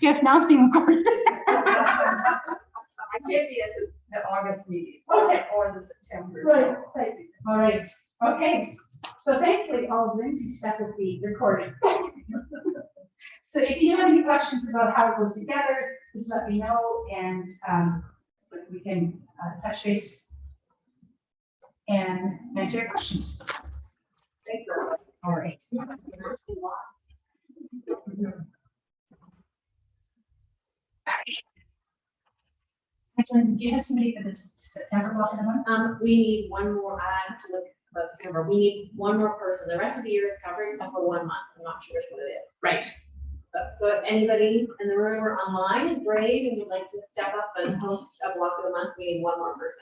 Yes, now it's being recorded. I can't be at the August meeting. Okay. Or the September. Right, right. All right, okay. So thankfully, all of Lindsay's stuff will be recorded. So if you have any questions about how it goes together, just let me know, and we can touch base and answer your questions. Thank you. All right. Excellent. Do you have somebody for this September welcome one? We need one more, I have to look about September, we need one more person, the rest of the year is covered except for 1 month, I'm not sure which one it is. Right. So if anybody in the room or online is brave and would like to step up and host a block of the month, we need one more person.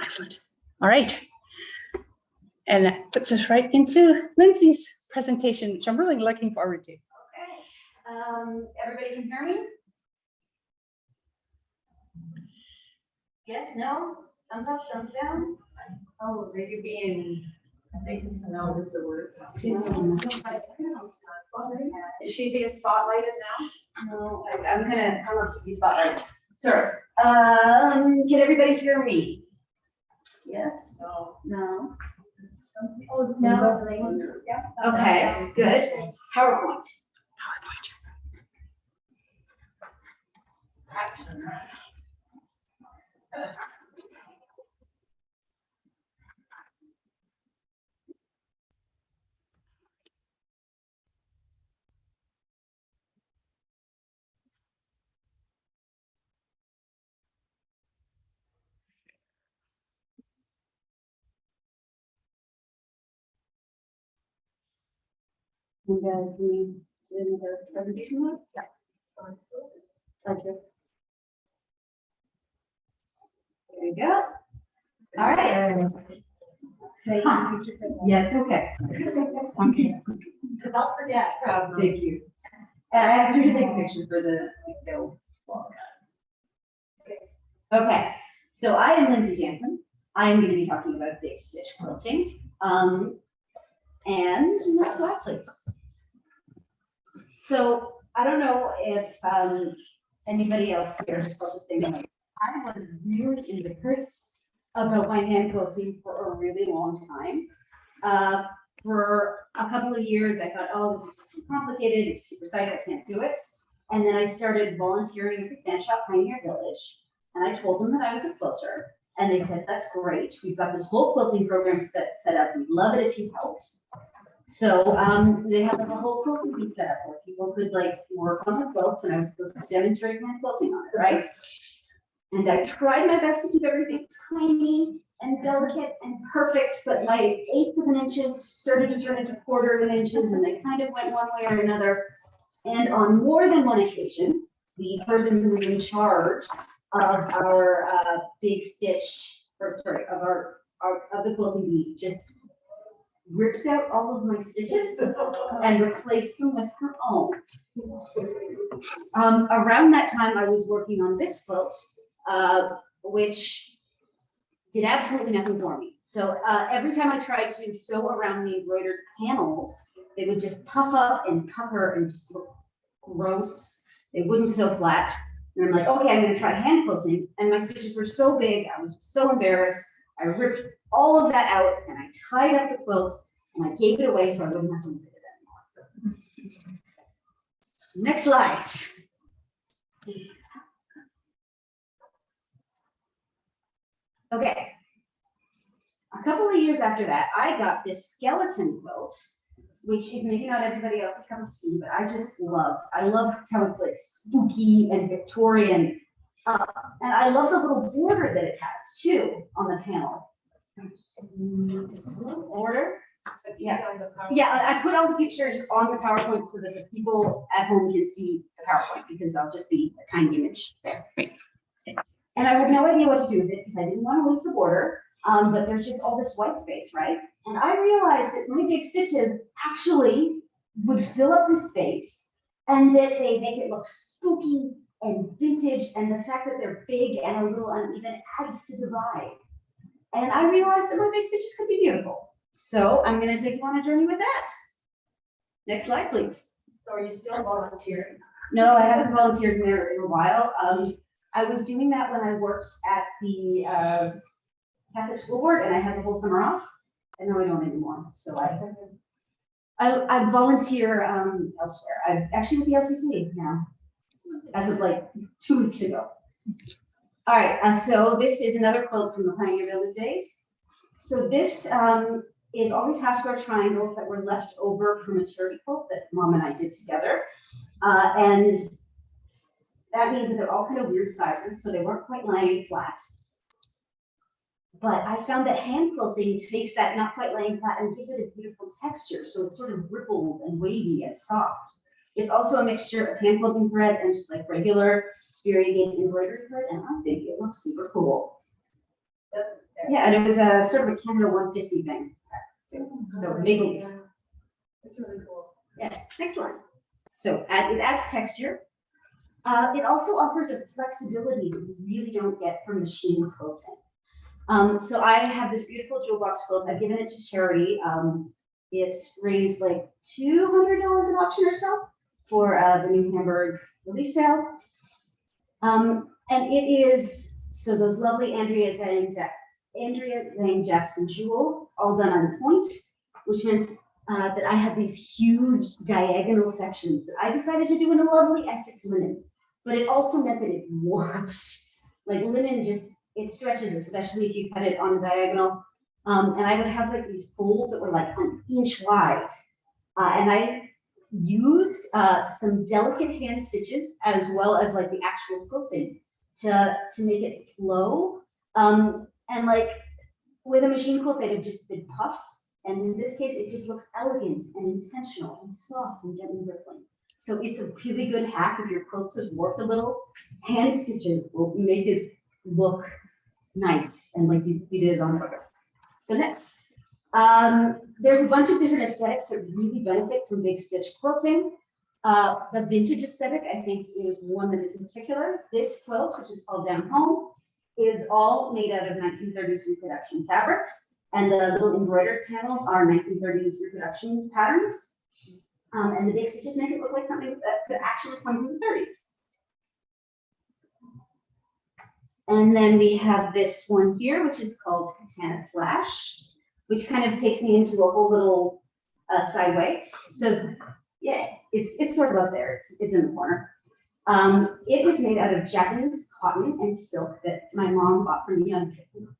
Excellent. All right. And that puts us right into Lindsay's presentation, which I'm really looking forward to. Okay, everybody can hear me? Yes, no, thumbs up, thumbs down? Oh, maybe being, I think it's no is the word. Is she being spotlighted now? No, I'm gonna come up to be spotlight. Sorry, can everybody hear me? Yes? No. No? Oh, no. Okay, good. PowerPoint. Action. And can we do another presentation one? Yeah. Thank you. There you go. All right. Yes, okay. Okay. I'll forget. Thank you. I asked you to take a picture for the video. Okay, so I am Lindsay Jansen. I am going to be talking about big stitch quilting. And next slide, please. So I don't know if anybody else here is focusing on. I was really in the curse about my hand quilting for a really long time. For a couple of years, I thought, oh, this is too complicated, it's super exciting, I can't do it. And then I started volunteering at the Fan Shop Pioneer Village, and I told them that I was a quilter, and they said, that's great, we've got this whole quilting program set up, we'd love it if you helped. So they had like a whole quilting bee set up where people could like work on the quilts, and I was supposed to demonstrate my quilting on it, right? And I tried my best to keep everything tiny and delicate and perfect, but my 1/8 of an inches started to turn into 1/4 of an inches, and they kind of went one way or another. And on more than one occasion, the person who was in charge of our big stitch, or sorry, of the quilting bee just ripped out all of my stitches and replaced them with her own. Around that time, I was working on this quilt, which did absolutely nothing for me. So every time I tried to sew around the embroidered panels, they would just puff up and pucker and just look gross. They wouldn't sew flat. And I'm like, okay, I'm gonna try hand quilting. And my stitches were so big, I was so embarrassed. I ripped all of that out and I tied up the quilt and I gave it away so I wouldn't have to look at it anymore. Next slide. Okay. A couple of years after that, I got this skeleton quilt, which is maybe not everybody else's cup of tea, but I just love. I love how it's like spooky and Victorian. And I love the little border that it has too on the panel. Border. Yeah. Yeah, I put all the pictures on the PowerPoint so that the people at home can see the PowerPoint, because I'll just be a tiny image there. And I had no idea what to do with it because I didn't want to lose the border. But there's just all this white space, right? And I realized that my big stitches actually would fill up the space, and that they make it look spooky and vintage, and the fact that they're big and a little uneven adds to the vibe. And I realized that my big stitches could be beautiful. So I'm going to take you on a journey with that. Next slide, please. So are you still volunteering? No, I haven't volunteered there in a while. I was doing that when I worked at the Catholic School Board, and I had the whole summer off, and now I don't anymore. So I volunteer elsewhere. I'm actually with the LCC now, as of like 2 weeks ago. All right, so this is another quote from the Pioneer Village days. So this is all these hash bar triangles that were left over from a charity quilt that Mom and I did together. And that means that they're all kind of weird sizes, so they weren't quite lying flat. But I found that hand quilting takes that not quite laying flat and gives it a beautiful texture. So it's sort of rippled and wavy and soft. It's also a mixture of hand quilting thread and just like regular variegated embroidery thread, and I think it looks super cool. Yeah, and it was a sort of a Canada 150 thing. So maybe. It's really cool. Yeah, next one. So it adds texture. It also offers a flexibility that you really don't get from machine quilting. So I have this beautiful jewel box quilt. I've given it to charity. It's raised like $200 an auction or so for the New Hamburg relief sale. And it is, so those lovely Andrea Zhang Jackson jewels, all done on point, which meant that I have these huge diagonal sections that I decided to do in a lovely Essex linen, but it also meant that it warps. Like linen just, it stretches, especially if you cut it on a diagonal. And I would have like these folds that were like an inch wide. And I used some delicate hand stitches as well as like the actual quilting to make it flow. And like with a machine quilt, they'd have just been puffs. And in this case, it just looks elegant and intentional and soft and gently rippling. So it's a really good hack if your quilt is warped a little. Hand stitches will make it look nice and like you did it on purpose. So next, there's a bunch of different aesthetics that really benefit from big stitch quilting. The vintage aesthetic, I think, is one that is in particular. This quilt, which is called Down Home, is all made out of 1930s reproduction fabrics. And the little embroidered panels are 1930s reproduction patterns. And the big stitches make it look like something that could actually come from the 30s. And then we have this one here, which is called Katana Slash, which kind of takes me into a whole little sideway. So yeah, it's sort of up there. It's in the corner. It was made out of Japanese cotton and silk that my mom bought for me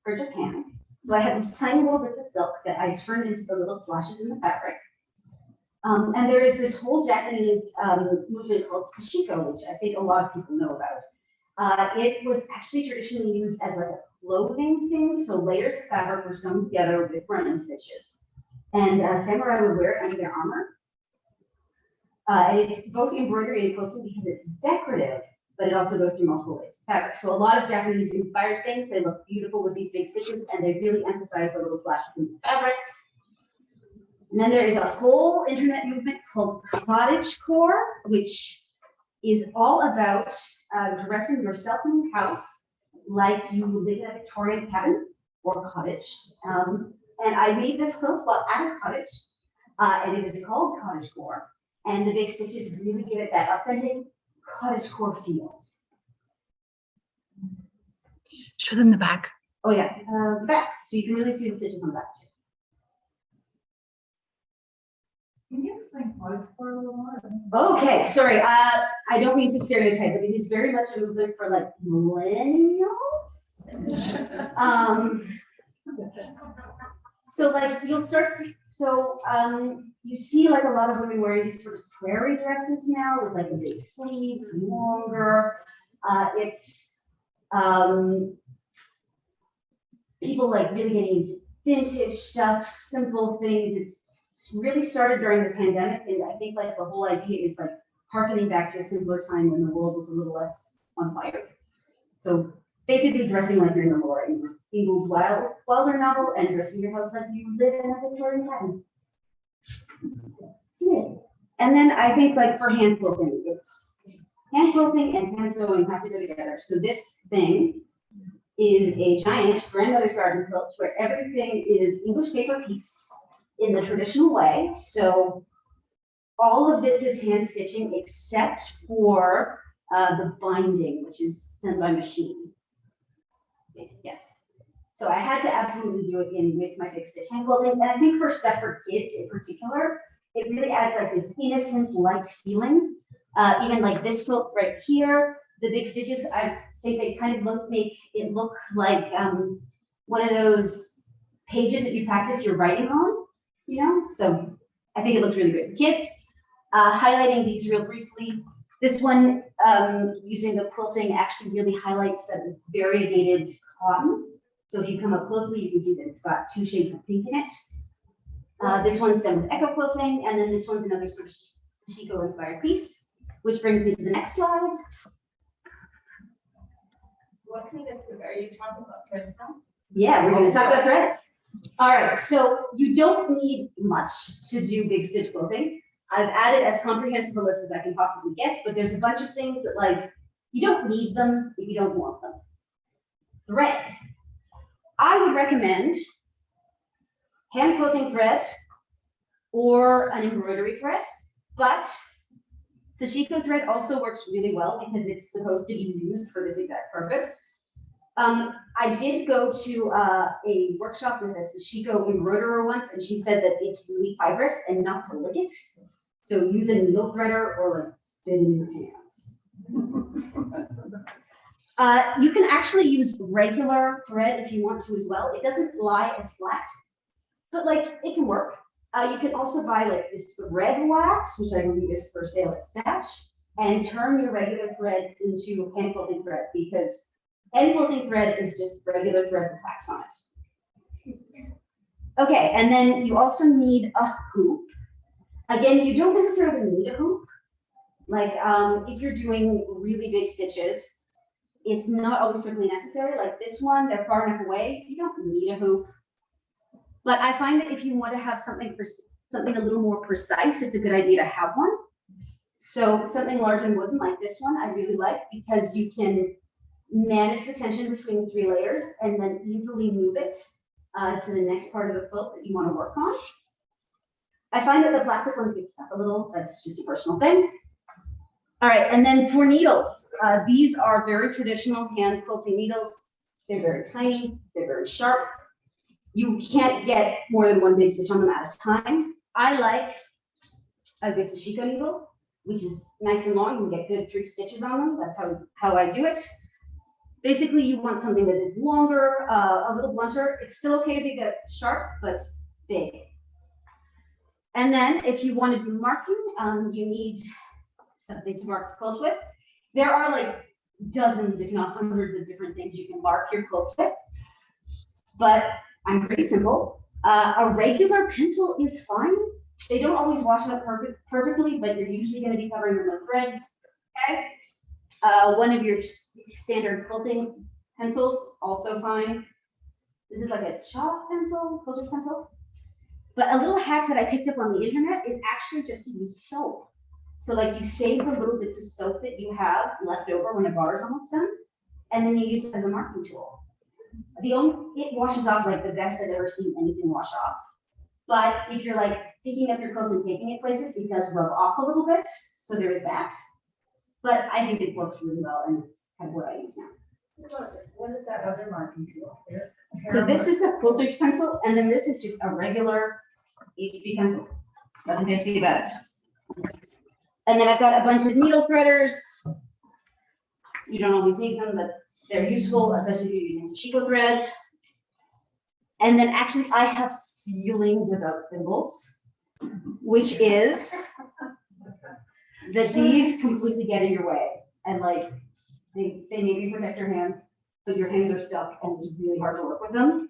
for Japan. So I had this tiny little bit of silk that I turned into the little slashes in the fabric. And there is this whole Japanese movement called sashiko, which I think a lot of people know about. It was actually traditionally used as like a clothing thing, so layers of fabric were sewn together with run-in stitches. And samurai would wear it under their armor. And it's both embroidery and quilting because it's decorative, but it also goes through multiple layers of fabric. So a lot of Japanese inspired things, they look beautiful with these big stitches, and they really emphasize the little flashes in the fabric. And then there is a whole internet movement called cottagecore, which is all about dressing yourself in your house like you live in a Victorian cabin or cottage. And I made this quilt while at a cottage, and it is called cottagecore. And the big stitches really give it that authentic cottagecore feel. Show them the back. Oh yeah, the back, so you can really see the stitches on the back. Can you explain cottagecore a little more? Okay, sorry, I don't mean to stereotype, but it is very much a movement for like millennials. So like you'll start, you see like a lot of women wearing these sort of prairie dresses now with like a big sleeve, longer. It's people like really getting into vintage stuff, simple things. It's really started during the pandemic, and I think like the whole idea is like harkening back to a simpler time when the world was a little less on fire. So basically dressing like you're in the Laura Ingalls Wilder novel and dressing your house like you live in a Victorian cabin. Yeah. And then I think like for hand quilting, it's hand quilting and hand sewing have to go together. So this thing is a giant grandmother's garden quilt where everything is English paper piece in the traditional way. So all of this is hand stitching except for the binding, which is done by machine. Yes. So I had to absolutely do it in with my big stitch hand quilting. And I think for stuff for kids in particular, it really adds like this innocent, light feeling. Even like this quilt right here, the big stitches, I think they kind of make it look like one of those pages that you practice your writing on, you know? So I think it looks really good for kids. Highlighting these real briefly. This one, using the quilting, actually really highlights that it's variegated cotton. So if you come up closely, you can see that it's got 2 shades of pink in it. This one's done with echo quilting, and then this one's another sort of Chico inspired piece, which brings me to the next slide. What kind of, are you talking about threads now? Yeah, we're going to talk about threads. All right, so you don't need much to do big stitch quilting. I've added as comprehensive a list as I can possibly get, but there's a bunch of things that like, you don't need them if you don't want them. Thread. I would recommend hand quilting thread or an embroidery thread, but Sashiko thread also works really well because it's supposed to be used for this exact purpose. I did go to a workshop with a Sashiko embroiderer once, and she said that it's really fibrous and not to lick it. So use a needle threader or like spin in your hands. You can actually use regular thread if you want to as well. It doesn't lie as flat, but like it can work. You can also buy like this thread wax, which I believe is for sale at Stash, and turn your regular thread into hand quilting thread, because hand quilting thread is just regular thread with wax on it. Okay, and then you also need a hoop. Again, you don't necessarily need a hoop. Like if you're doing really big stitches, it's not always strictly necessary. Like this one, they're far enough away, you don't need a hoop. But I find that if you want to have something a little more precise, it's a good idea to have one. So something large and wooden like this one, I really like, because you can manage the tension between the 3 layers and then easily move it to the next part of the quilt that you want to work on. I find that the plastic one gets stuck a little. That's just a personal thing. All right, and then for needles, these are very traditional hand quilting needles. They're very tiny, they're very sharp. You can't get more than 1 big stitch on them at a time. I like a good Sashiko needle, which is nice and long. You can get good 3 stitches on them. That's how I do it. Basically, you want something that is longer, a little blunter. It's still okay to be good sharp, but big. And then if you want to do marking, you need something to mark the quilt with. There are like dozens, if not hundreds of different things you can mark your quilts with, but I'm pretty simple. A regular pencil is fine. They don't always wash up perfectly, but you're usually going to be covering them with thread. Okay. One of your standard quilting pencils, also fine. This is like a chalk pencil, quilter's pencil. But a little hack that I picked up on the internet is actually just to use soap. So like you save the little bits of soap that you have left over when a bar is almost done, and then you use it as a marking tool. It washes off like the best I've ever seen anything wash off. But if you're like picking up your quilts and taking it places, it does rub off a little bit. So there is that. But I think it works really well, and it's kind of what I use now. What is that other marking tool? So this is a quilter's pencil, and then this is just a regular HB pencil. Nothing fancy about it. And then I've got a bunch of needle threaders. You don't always need them, but they're useful, especially if you're using Chico thread. And then actually I have feelings about thimbles, which is that these completely get in your way. And like, they maybe protect your hands, but your hands are stuck and it's really hard to work with them.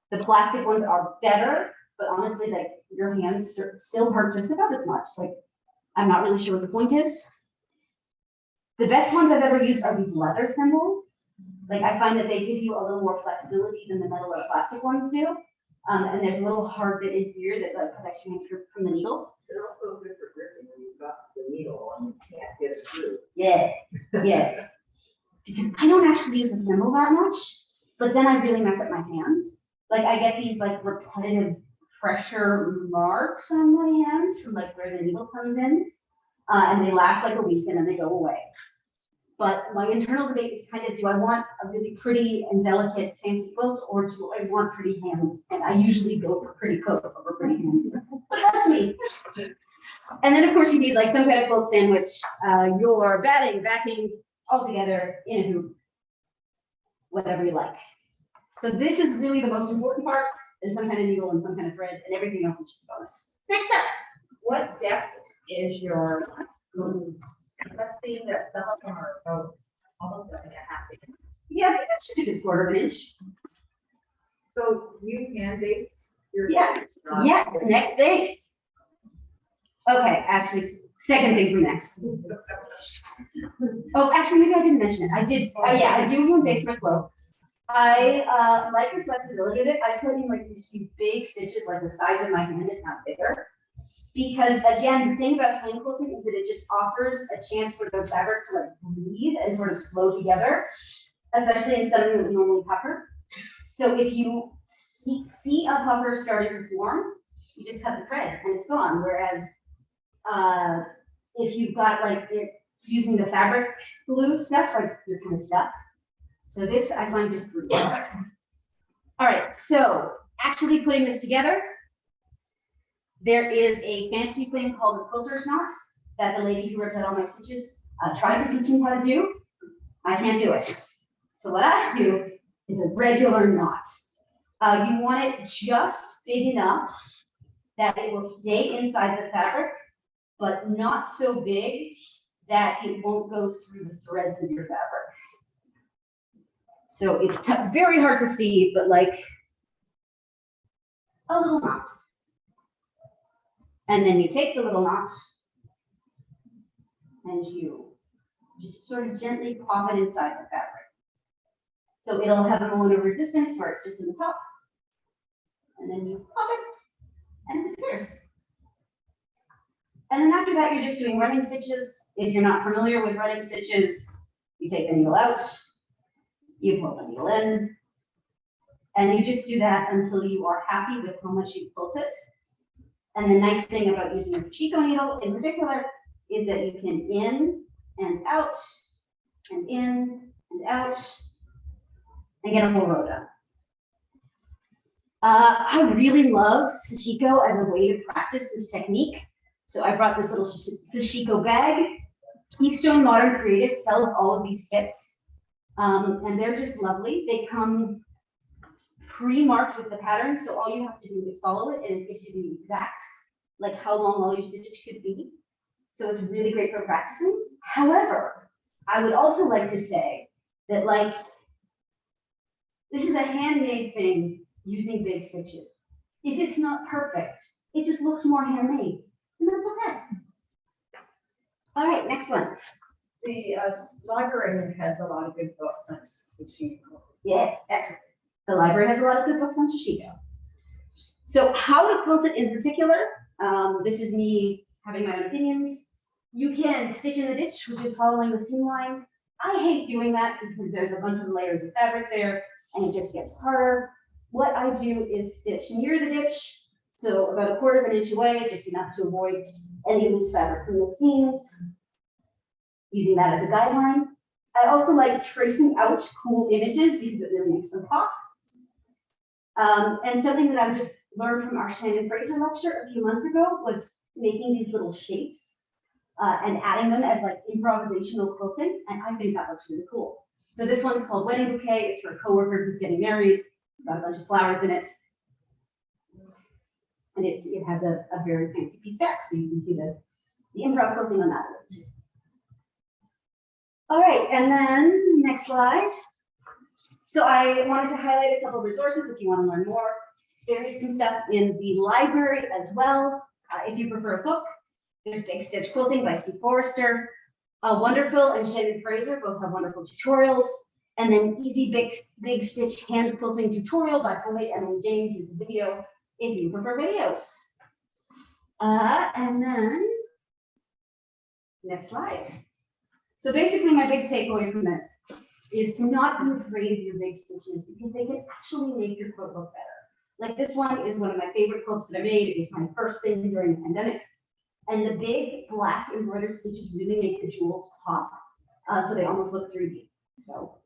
The plastic ones are better, but honestly, like your hands still hurt just about as much. Like, I'm not really sure what the point is. The best ones I've ever used are these leather thimbles. Like I find that they give you a little more flexibility than the metal or plastic ones do. And there's a little hard bit in here that like protects your hand from the needle. They're also good for gripping when you've got the needle and you can't get it through. Yeah, yeah. Because I don't actually use a thimble that much, but then I really mess up my hands. Like I get these like repetitive pressure marks on my hands from like where the needle comes in. And they last like a week and then they go away. But my internal debate is kind of, do I want a really pretty and delicate fancy quilt, or do I want pretty hands? And I usually go for pretty quilt over pretty hands. But that's me. And then of course you need like some kind of quilt sandwich, your batting, backing all together in a hoop, whatever you like. So this is really the most important part. There's some kind of needle and some kind of thread, and everything else is just a bonus. Next up. What depth is your, let's see that some of them are almost like a half inch. Yeah, I think that's just a good quarter of an inch. So you hand base your. Yeah. Yes, next thing. Okay, actually, second thing for next. Oh, actually, maybe I didn't mention it. I did, yeah, I do hand base my quilts. I like the flexibility of it. I put in like these big stitches, like the size of my hand, if not bigger. Because again, the thing about hand quilting is that it just offers a chance for the fabric to like breathe and sort of flow together, especially in something that we normally puffer. So if you see a puffer starting to form, you just cut the thread and it's gone. Whereas if you've got like it using the fabric glue stuff, like you're kind of stuck. So this I find just brutal. All right, so actually putting this together, there is a fancy thing called a quilter's knot that the lady who ripped out all my stitches tried to teach me how to do. I can't do it. So what I do is a regular knot. You want it just big enough that it will stay inside the fabric, but not so big that it won't go through the threads of your fabric. So it's very hard to see, but like a little knot. And then you take the little knot and you just sort of gently pop it inside the fabric. So it'll have a moment of resistance where it's just in the top. And then you pop it and it disappears. And then after that, you're just doing running stitches. If you're not familiar with running stitches, you take the needle out, you pull the needle in, and you just do that until you are happy with how much you've pulled it. And the nice thing about using a Chico needle in particular is that you can in and out, and in and out, and get a whole row done. I really love Sashiko as a way to practice this technique. So I brought this little Sashiko bag. Keystone Modern Creative sells all of these kits, and they're just lovely. They come pre-marked with the pattern, so all you have to do is follow it, and it gives you the exact, like how long all your stitches could be. So it's really great for practicing. However, I would also like to say that like, this is a handmade thing using big stitches. If it's not perfect, it just looks more handmade, and that's okay. All right, next one. The library has a lot of good books on Sashiko. Yeah, excellent. The library has a lot of good books on Sashiko. So how to quilt it in particular, this is me having my own opinions. You can stitch in the ditch, which is following the seam line. I hate doing that because there's a bunch of layers of fabric there and it just gets harder. What I do is stitch near the ditch, so about a quarter of an inch away, just enough to avoid any loose fabric from the seams, using that as a guideline. I also like tracing out cool images because it really makes them pop. And something that I've just learned from our Shannon Fraser lecture a few months ago was making these little shapes and adding them as like improvisational quilting, and I think that looks really cool. So this one's called Wedding Bouquet. It's for a coworker who's getting married. Got a bunch of flowers in it. And it has a very fancy piece back, so you can see the improv quilting on that one. All right, and then next slide. So I wanted to highlight a couple of resources if you want to learn more. There is some stuff in the library as well. If you prefer a book, there's Big Stitch Quilting by C. Forrester. Wonderful and Shannon Fraser both have wonderful tutorials. And then Easy Big Stitch Hand Quilting Tutorial by Homemade Emily James is a video if you prefer videos. And then, next slide. So basically my big takeaway from this is to not be afraid of your big stitches because they can actually make your quilt look better. Like this one is one of my favorite quilts that I made. It was my first thing during the pandemic. And the big black embroidered stitches really make the jewels pop. So they almost look 3D. So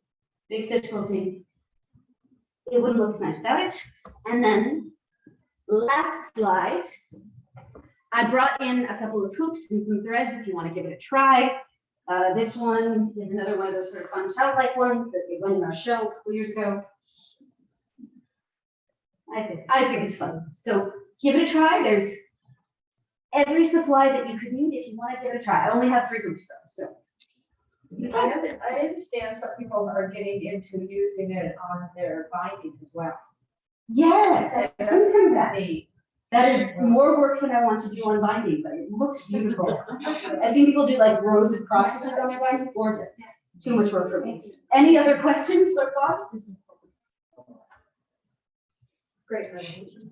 big stitch quilting. It wouldn't look as nice without it. And then last slide, I brought in a couple of hoops and some threads if you want to give it a try. This one is another one of those sort of fun childlike ones that we won in our show a couple years ago. I think it's fun. So give it a try. There's every supply that you could need if you want to give it a try. I only have 3 hoops though, so. I understand some people are getting into using it on their binding as well. Yes, sometimes that is more work than I want to do on binding, but it looks beautiful. I've seen people do like rows of crosses on their binding, gorgeous. Too much work for me. Any other questions or thoughts? Great presentation.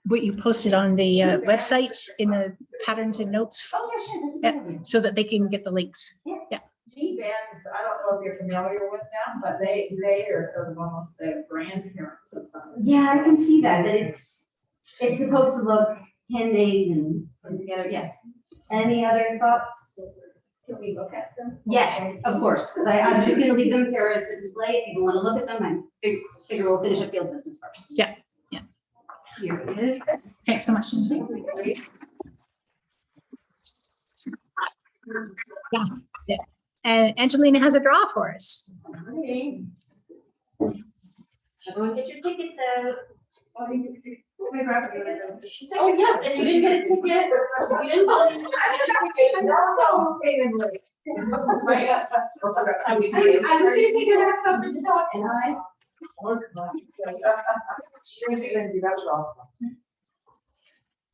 What you posted on the website in the patterns and notes, Oh, yeah, sure. yeah, so that they can get the links. G-Bands, I don't know if you're familiar with them, but they are sort of almost the grandparents of some. Yeah, I can see that it's supposed to look handmade and put together, yeah. Any other thoughts? Can we look at them? Yes, of course. I'm just gonna leave them here as a display. If people want to look at them, I figure we'll finish up field business first. Yeah, yeah. Here it is. Thanks so much. Yeah, yeah. And Angelina has a draw for us. Everyone get your tickets out. Oh, Oh, yeah, and you didn't get a ticket. You didn't buy it. Right. I was gonna take your mask off for the talk, and I.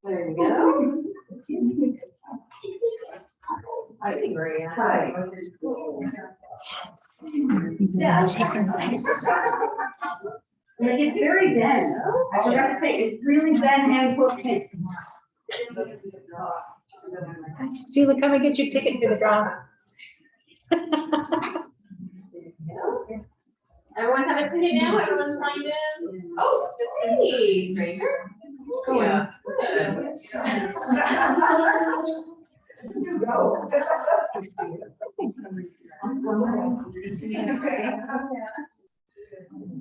There you go. I agree. Yeah. Like it's very dense. I forgot to say, it's really bad hand quilting. Sheila, come and get your ticket for the draw. Everyone have a ticket now? Everyone signed in? Oh, hey, stranger. Yeah.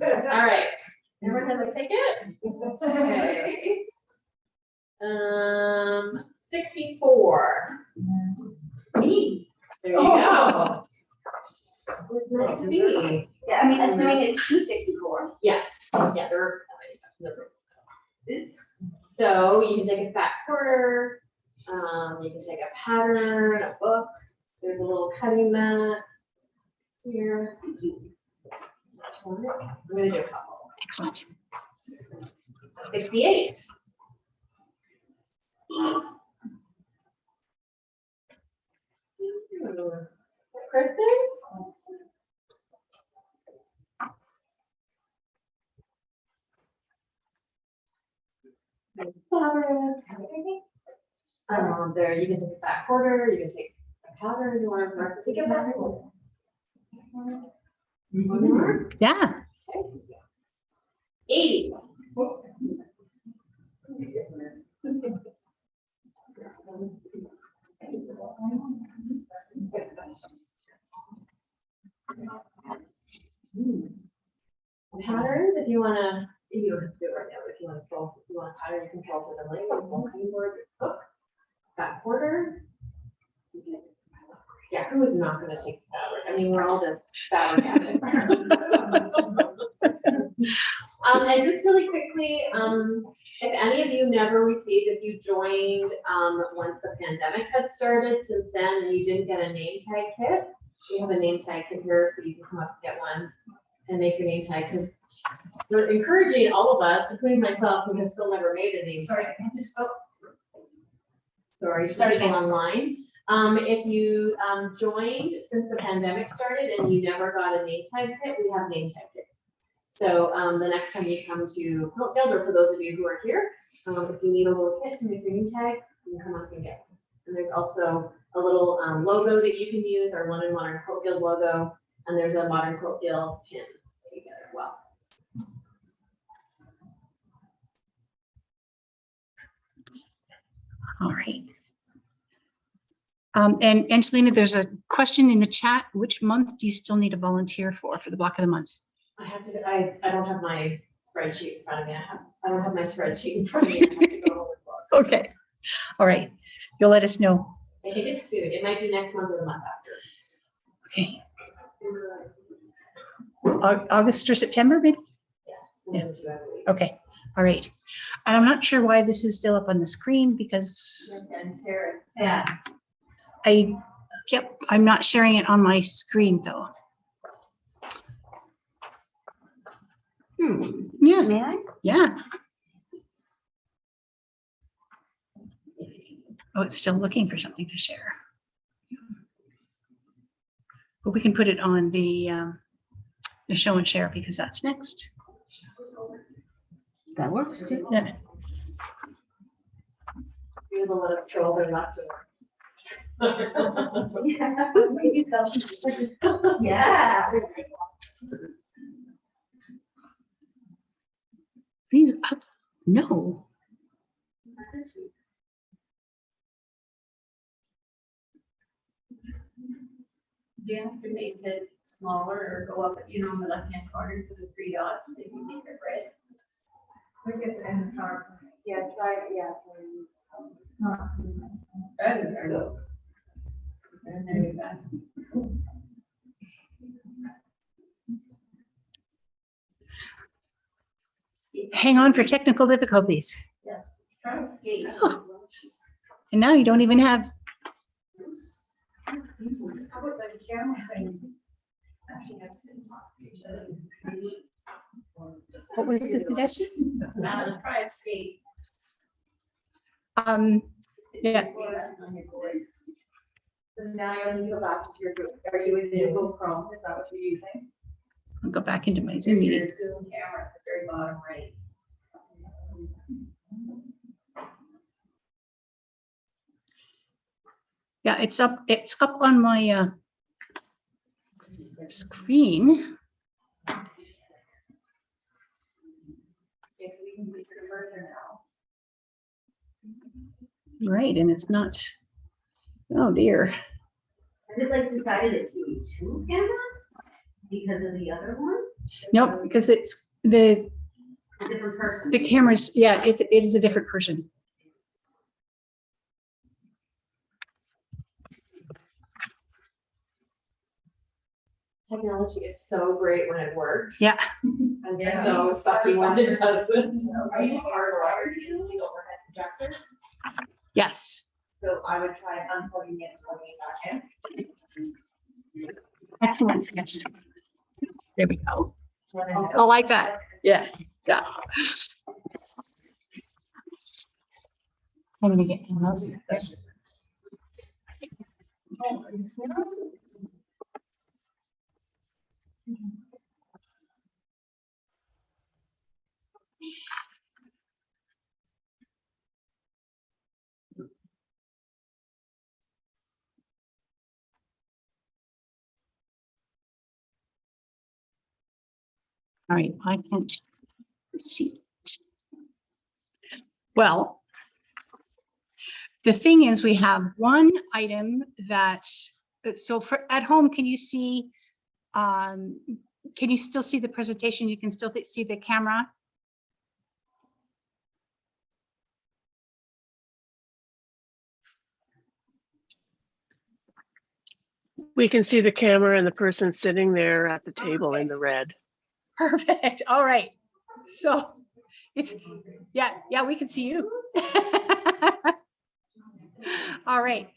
All right. Everyone have a ticket? Okay. 64. Me. There you go. It's nice to be. Yeah, I mean, assuming it's 264. Yes, yeah, they're. So you can take a fat quarter, you can take a pattern, a book, there's a little cutting mat here. I'm gonna do a couple. Excellent. 68. Kristen? There, you can take a fat quarter, you can take a powder, you want to take a fat quarter. One more? Yeah. 80. Patterns, if you wanna, you don't have to do it right now, but if you want to control, if you want a pattern, you control for the link, cutting board, book, fat quarter. Yeah, who is not gonna take fabric? I mean, we're all just fabric addicts. And just really quickly, if any of you never received, if you joined once the pandemic had started, since then, and you didn't get a name tag kit, we have a name tag kit here, so you can come up and get one and make your name tag, because we're encouraging all of us, including myself, who have still never made a name tag. Sorry, starting online. If you joined since the pandemic started and you never got a name tag kit, we have name tag kits. So the next time you come to Quilt Guild, or for those of you who are here, if you need a little kit to make your name tag, you can come up and get one. And there's also a little logo that you can use, our London Modern Quilt Guild logo, and there's a Modern Quilt Guild pin that you get as well. All right. And Angelina, there's a question in the chat. Which month do you still need a volunteer for the block of the month? I don't have my spreadsheet in front of me. I don't have my spreadsheet in front of me. I have to go over the books. Okay. All right. You'll let us know. I think it's soon. It might be next month or the month after. Okay. August or September, maybe? Yes. one of the two, I believe. Okay. All right. And I'm not sure why this is still up on the screen because Yeah. I'm not sharing it on my screen though. Yeah. May I? Yeah. Oh, it's still looking for something to share. But we can put it on the show and share because that's next. That works too. Yeah. We have a lot of trolling left Yeah. Please up. No. Do you have to make it smaller or go up, in the left-hand corner to the 3 dots, maybe make it red? Look at the end part. Yeah, try it, yeah. It's not. There you go. And there you go. Hang on for technical difficulties. Yes, try to skate. And now you don't even have. How about the camera thing? Actually, I've seen. What was the suggestion? Try a skate. Yeah. So now you'll need to go back to your group. Are you in the Google Chrome? Is that what you're using? I'll go back into my Zoom Your meeting. Zoom camera at the very bottom right. Yeah, it's up on my screen. If we can make it further now. Right, and it's not. Oh dear. Is it like decided it's two cameras because of the other one? Nope, because it's the A different person. cameras. Yeah, it is a different person. Technology is so great when it works. Yeah. And Yeah. so sucky when it doesn't. Are you hardwired using the overhead projector? Yes. So I would try unplugging it and plugging it back in. Excellent suggestion. There we go. When I like that. Yeah. Yeah. I'm gonna get those. All right, I can't see it. Well, the thing is, we have one item that, so for at home, can you see, can you still see the presentation? You can still see the camera? We can see the camera and the person sitting there at the table in the red. Perfect. All right. So it's, yeah, we can see you. All right.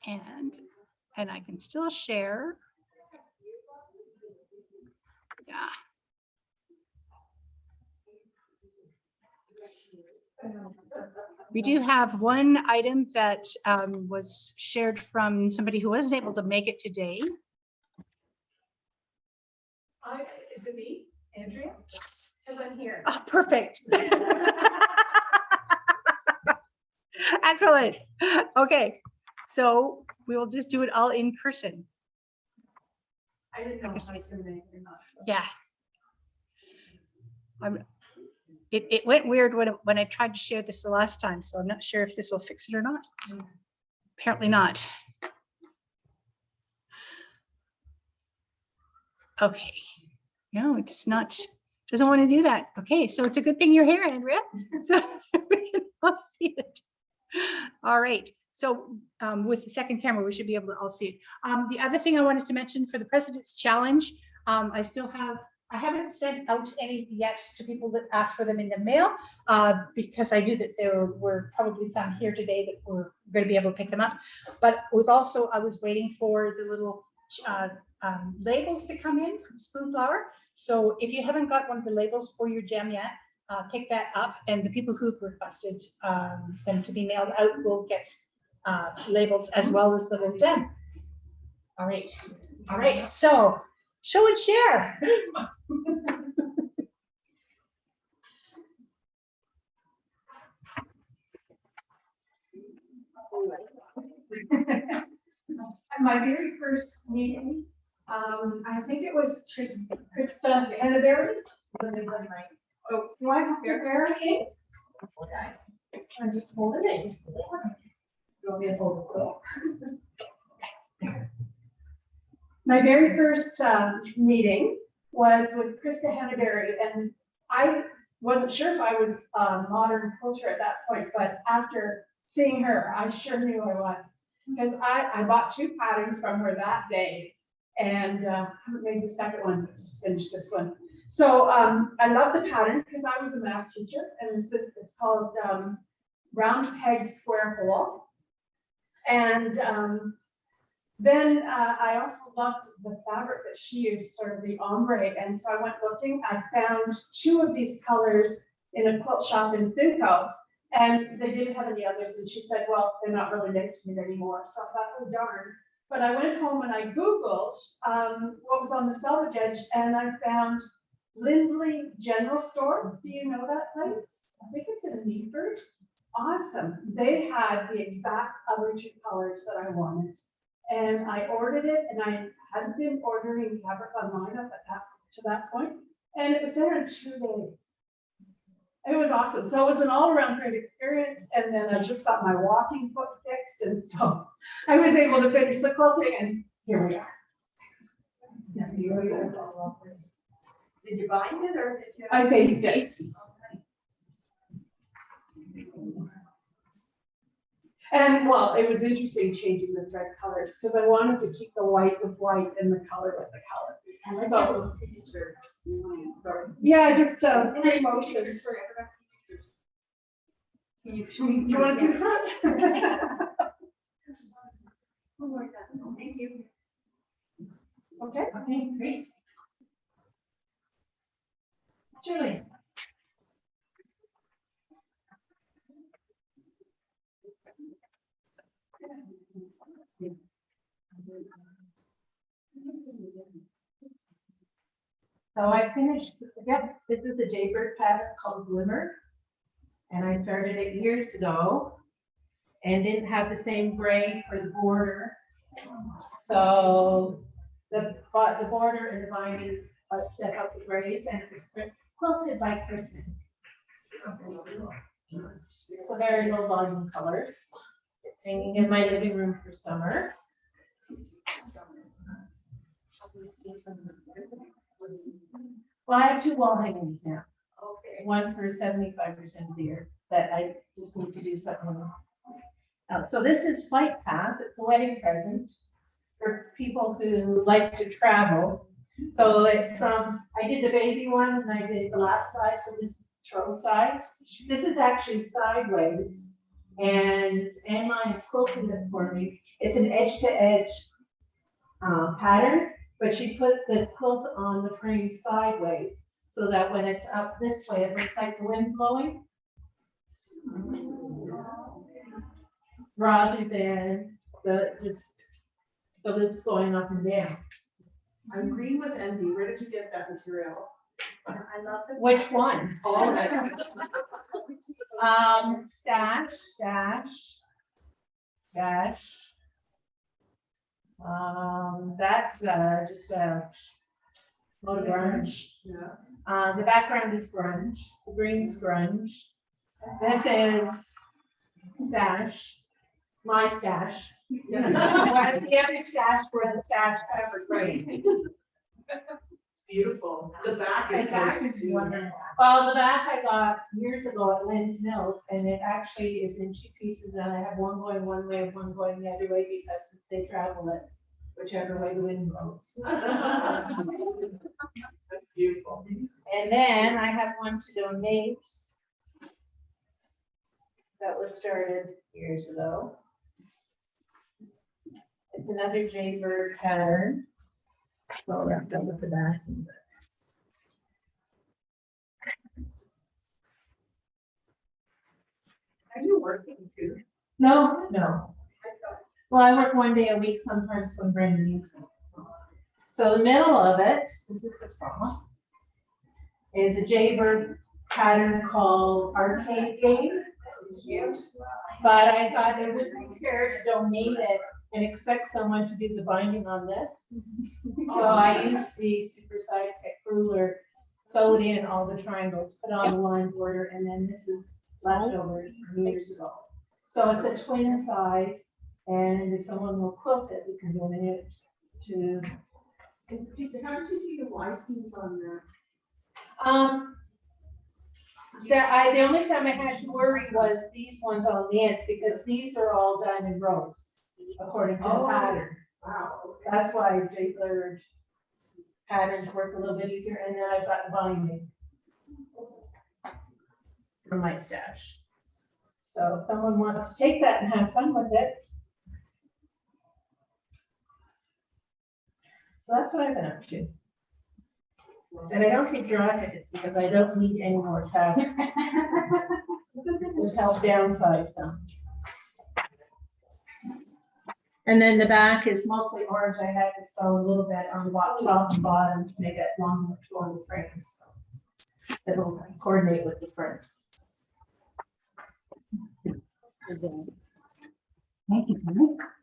And I can still share. Yeah. We do have one item that was shared from somebody who wasn't able to make it today. Is it me, Andrea? Yes. Because I'm here. Oh, perfect. Excellent. Okay, so we will just do it all in person. I didn't know if I was gonna make it or not. Yeah. It went weird when I tried to share this the last time, so I'm not sure if this will fix it or not. Apparently not. Okay. No, it's not, doesn't want to do that. Okay, so it's a good thing you're here, Andrea. So we can all see it. All right, so with the second camera, we should be able to all see it. The other thing I wanted to mention for the President's Challenge, I haven't sent out any yet to people that asked for them in the mail, because I knew that there were probably some here today that were going to be able to pick them up. But with also, I was waiting for the little labels to come in from Spoonflower. So if you haven't got one of the labels for your gem yet, pick that up, and the people who've requested them to be mailed out will get labels as well as the little gem. All right, so show and share. At my very first meeting, I think it was Krista Henneberry. Oh, do I have your Berry? I'm just holding it. You want me to hold it? My very first meeting was with Krista Henneberry, and I wasn't sure if I was modern culture at that point, but after seeing her, I sure knew I was. Because I bought 2 patterns from her that day, and haven't made the second one, but just finished this one. So I love the pattern because I was a math teacher, and it's called Round Peg Square Hole. And then I also loved the fabric that she used, sort of the ombre, and so I went looking. I found 2 of these colors in a quilt shop in Simcoe. And they didn't have any others, and she said, well, they're not really making it anymore. So I thought, oh darn. But I went home and I Googled what was on the salvage edge, and I found Lindley General Store. Do you know that place? I think it's in Meaford. Awesome. They had the exact other 2 colors that I wanted. And I ordered it, and I hadn't been ordering fabric online up to that point. And it was there in 2 days. It was awesome. So it was an all-around great experience. And then I just got my walking foot fixed. And so I was able to finish the quilting, and here we are. Did you bind it or did you? I faced it. And well, it was interesting changing the thread colors because I wanted to keep the white with white and the color with the color. I like So- those signature. Yeah, just 3 motions. You want to do the front? Thank you. Okay. Okay, great. Julie. So I finished, yep, this is a Jaybird pattern called Glimmer. And I started it years ago and didn't have the same gray for the border. So the border and the binding step up the grays, and it was quilted by Kristen. So very low volume colors. Hanging in my living room for summer. Well, I have 2 wall hangings now. Okay. One for 75% of the year that I just need to do something. So this is Flight Path. It's a wedding present for people who like to travel. So it's I did the baby one and I did the last size. So this is throw size. This is actually sideways. And Anne-Line's quilted it for me. It's an edge to edge pattern, but she put the quilt on the frame sideways so that when it's up this way, it looks like the wind blowing. Rather than just the loops going up and down. And green was envy. Where did you get that material? I love the. Which one? All of it. Stash. That's just a load of orange. Yeah. The background is grunge, the green's grunge. This is stash, my stash. The other stash where the stash covered green. Beautiful. The back The is back gorgeous is too. wonderful. Well, the back I got years ago at Lynn's Mills, and it actually is in 2 pieces, and I have one going one way, one going the other way, because since they travel, it's whichever way the wind blows. That's beautiful. And then I have one to donate. That was started years ago. It's another Jaybird pattern. So wrapped up with the back. Are you working too? No, no. Well, I work 1 day a week sometimes when Brenda needs me. So the middle of it, this is the top, is a Jaybird pattern called Arcade Game. Cute. But I thought it would be fair to donate it and expect someone to do the binding on this. So I used the Super Sidekick ruler, sewed in all the triangles, put on the line border, and then this is leftover from years ago. So it's a twin size, and if someone will quilt it, we can donate it to. How did you do the license on that? The only time I had to worry was these ones on the ends, because these are all done in rows, according to the Oh. pattern. Wow. That's why Jaybird patterns work a little bit easier, and then I've got binding from my stash. So if someone wants to take that and have fun with it. So that's what I've been up to. And I don't keep dry tickets because I don't need any more fabric. This helps downsize some. And then the back is mostly orange. I had to sew a little bit on the top and bottom to make it long enough to go on the frame. So it'll coordinate with the front. Thank you.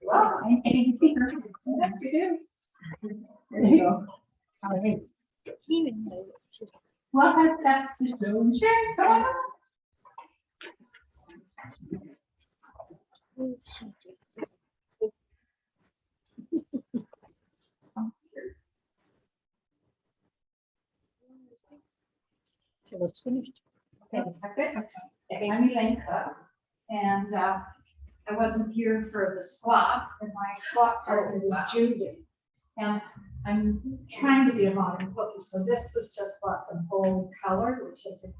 Wow. Any speaker? Yes, you do. There you go. All right. Welcome back to Zoom. Sure. Come on. Till it's finished. Okay, second. I'm Elenka, and I wasn't here for the slot, and my slot partner was Judy. And I'm trying to be a modern cookie, so this was just bought in bold color, which I could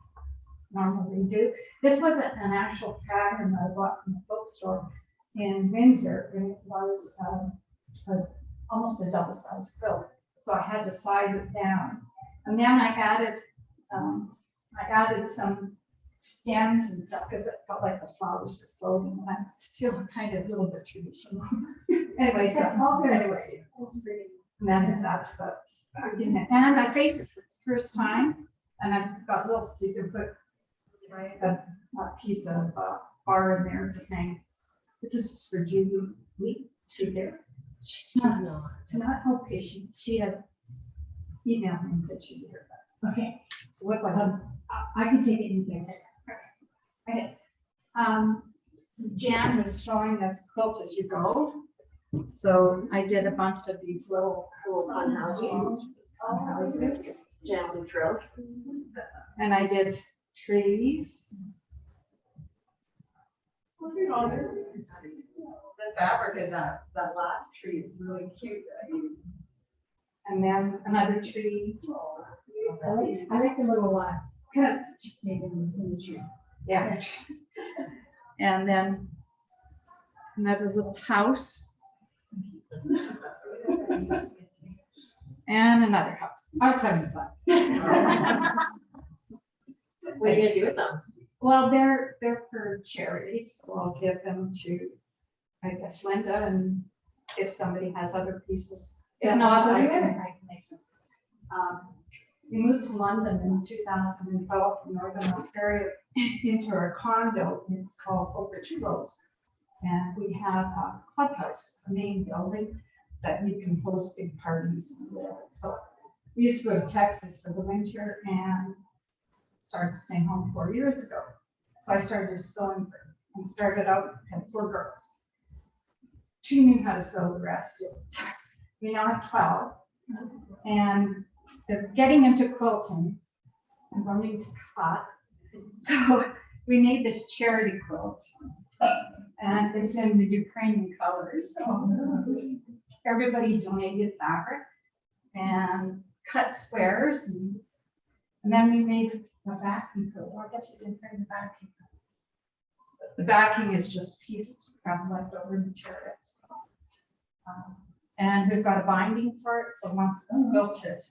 normally do. This wasn't an actual pattern that I bought from the bookstore in Windsor, and it was almost a double-sized quilt, so I had to size it down. And then I added some stems and stuff because it felt like the flowers were floating, and I'm still kind of a little bit traditional. Anyway, so anyway, and then that's the and I face it for the first time, and I've got little so you can put a piece of bar in there to hang. But this is for Judy. She there. She's not okay. She had emailed me and said she'd be here. Okay. So what I can take it in there. Okay. Jan was showing us quilt as you go. So I did a bunch of these little cool fun houses. Jam and throw. And I did trees. The fabric of that last tree is really cute. And then another tree. I like the little cuts made in the tree. Yeah. And then another little house. And another house. I was having fun. What are you gonna do with them? Well, they're for charities, so I'll give them to, I guess, Linda, and if somebody has other pieces. If not, I can make some. We moved to London in 2012 from Northern Ontario into our condo, and it's called Oakridge Close. And we have a clubhouse, a main building that you can host big parties and live. So we used to go to Texas for the winter and started staying home 4 years ago. So I started sewing and started out, had 4 girls. 2 knew how to sew, the rest didn't. We now have 12. And they're getting into quilting and learning to cut. So we made this charity quilt. And it's in the Ukrainian colors. So everybody donated fabric and cut squares. And then we made a backing quilt. Well, I guess it didn't bring the backing. The backing is just pieces of leftover materials. And we've got a binding for it, so once it's quilted,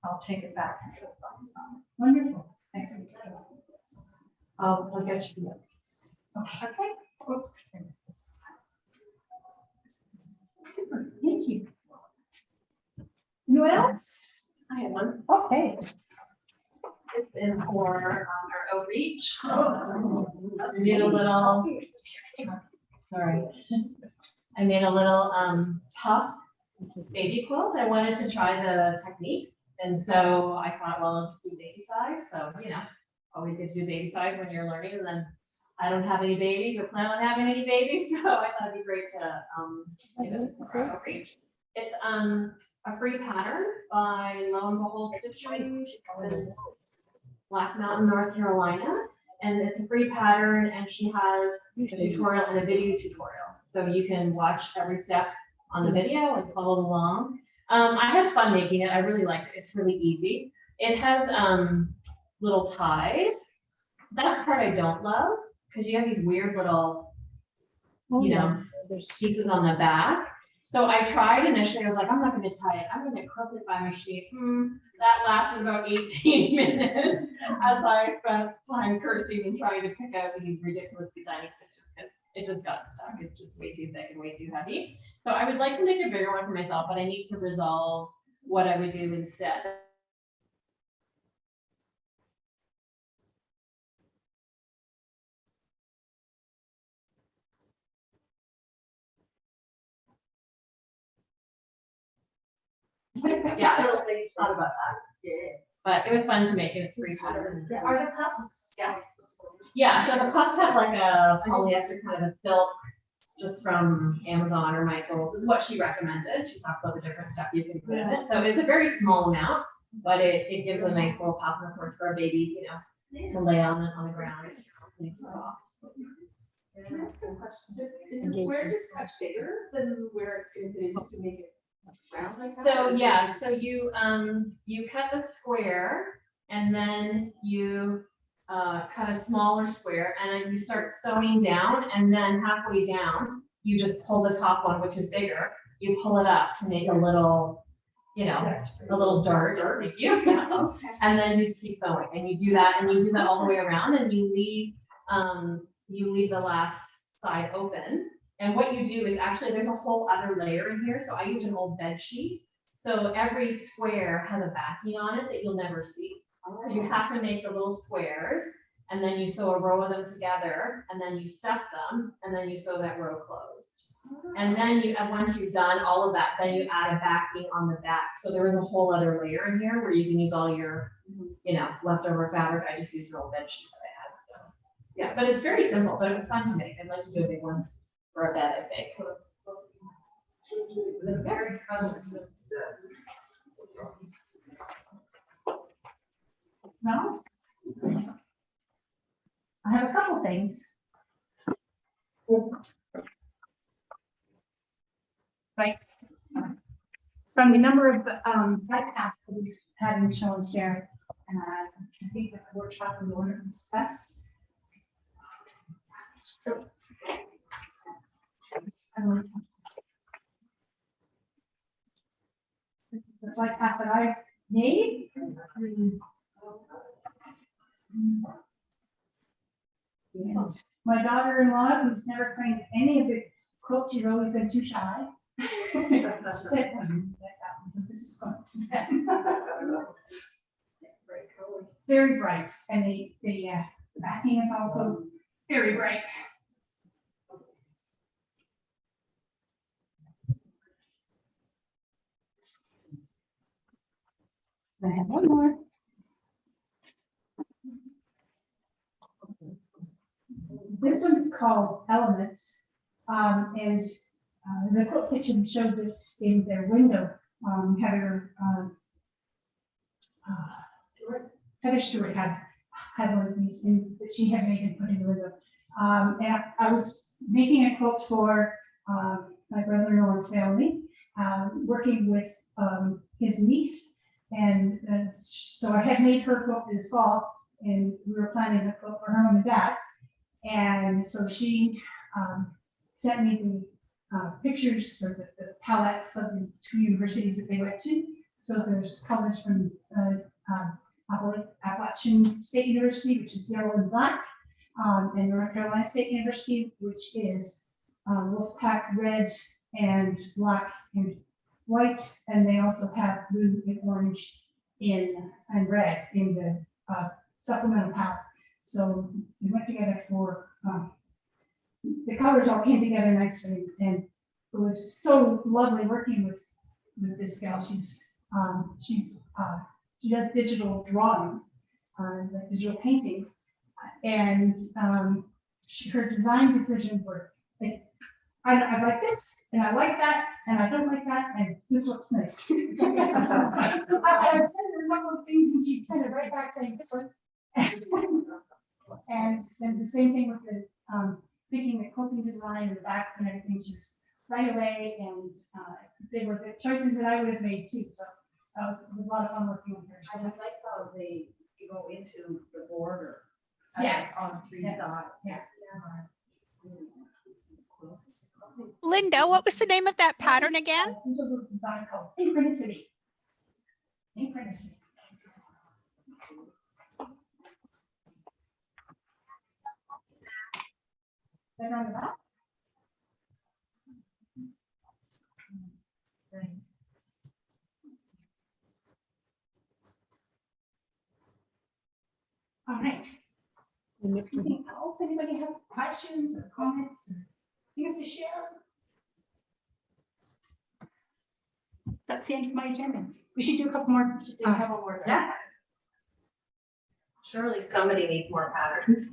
I'll take it back and put a binding on it. Wonderful. Thanks. I'll get you the other piece. Okay. Oops. Super, thank you. Anyone else? I had one. Okay. This is for our outreach. I made a little, sorry. I made a little puff baby quilt. I wanted to try the technique. And so I thought, well, I'll just do baby size. So, you know, always good to do baby size when you're learning. And then I don't have any babies or plan on having any babies. So I thought it'd be great to give it for our outreach. It's a free pattern by Lo and Behold Stitchery in Black Mountain, North Carolina. And it's a free pattern, and she has a tutorial and a video tutorial. So you can watch every step on the video and follow along. I had fun making it. I really liked it. It's really easy. It has little ties. That's the part I don't love, because you have these weird little, you know, pieces on the back. So I tried initially, I was like, I'm not going to tie it. I'm going to clip it by my sheet. That lasted about 18 minutes as I spent time cursing and trying to pick out these ridiculously tiny stitches, because it just got stuck. It's just way too thick and way too heavy. So I would like to make a bigger one for myself, but I need to resolve what I would do instead. Yeah, I don't think thought about that. But it was fun to make it. It's free pattern. Are the puffs? Yeah. Yeah, so the puffs have like a polyester kind of a silk just from Amazon or Michaels. This is what she recommended. She talked about the different stuff you can put in it. So it's a very small amount, but it gives a nice little puff, and of course for a baby, you know, to lay on the ground. Can I ask a question? Is the square just cut bigger than where it's going to be to make it round like that? So yeah, so you cut the square, and then you cut a smaller square, and then you start sewing down, and then halfway down, you just pull the top one, which is bigger. You pull it up to make a little, you know, a little dart, thank you. And then you just keep sewing, and you do that, and you do that all the way around, and you leave the last side open. And what you do is actually there's a whole other layer in here. So I used an old bed sheet. So every square has a backing on it that you'll never see. Because you have to make the little squares, and then you sew a row of them together, and then you stuff them, and then you sew that row closed. And then and once you've done all of that, then you add a backing on the back. So there is a whole other layer in here where you can use all your, you know, leftover fabric. I just used an old bed sheet that I had. So yeah, but it's very simple, but it was fun to make. I'd like to do a big one for a bed, I think. It's very fun. No? I have a couple things. Like, from the number of bike paths that we've had in show and share, I think that the workshop was a success. This is the bike path that I made. My daughter-in-law, who's never claimed any of the quilts, she's always been too shy. She said, this is going to them. Very bright, and the backing is also very bright. I have one more. This one's called Elements. And the quilt kitchen showed this in their window. Heather Stewart had one of these that she had made and put in the window. And I was making a quilt for my brother-in-law's family, working with his niece. And so I had made her quilt in the fall, and we were planning a quilt for her mom and dad. And so she sent me the pictures or the palettes of the 2 universities that they went to. So there's colors from Appalachian State University, which is yellow and black, and North Carolina State University, which is Wolfpack red and black and white, and they also have blue and orange and red in the supplemental palette. So we went together for the colors all came together nicely, and it was so lovely working with this gal. She does digital drawing, like digital paintings, and her design decisions were like, I like this, and I like that, and I don't like that, and this looks nice. I sent her a couple of things, and she sent it right back saying this one. And then the same thing with the picking the quilting design in the back and everything. She was right away, and they were the choices that I would have made too. So it was a lot of fun working with her. I would like how you go into the border. Yes. On 3 dots. Yeah. Linda, what was the name of that pattern again? There's a little design called Synchronicity. Synchronicity. Better on the back? All right. Anything else? Anybody have questions or comments or things to share? That's the end of my agenda. We should do a couple more. Have one more. Yeah. Surely somebody needs more patterns.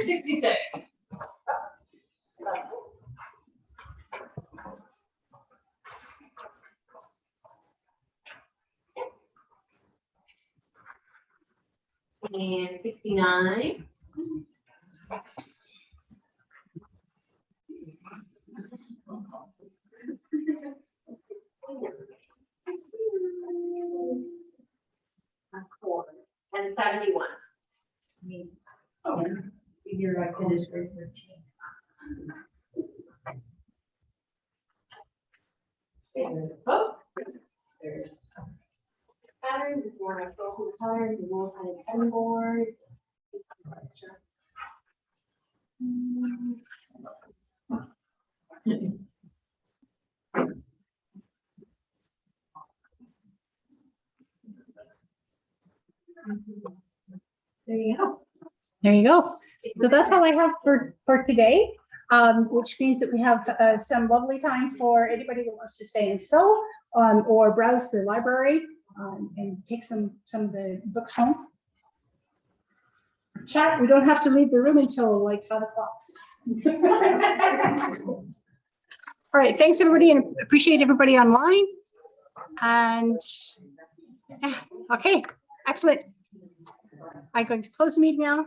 66. And 69. Of course. And 71. Oh, You're like it is grade 13. There's a book. There's patterns, if you want to go through the patterns, the rules on the cutting boards. There you go. There you go. So that's all I have for today, which means that we have some lovely time for anybody that wants to stay and sew or browse the library and take some of the books home. Chat, we don't have to leave the room until like 5 o'clock. All right, thanks everybody, and appreciate everybody online. And yeah, okay, excellent. I'm going to close the meeting now.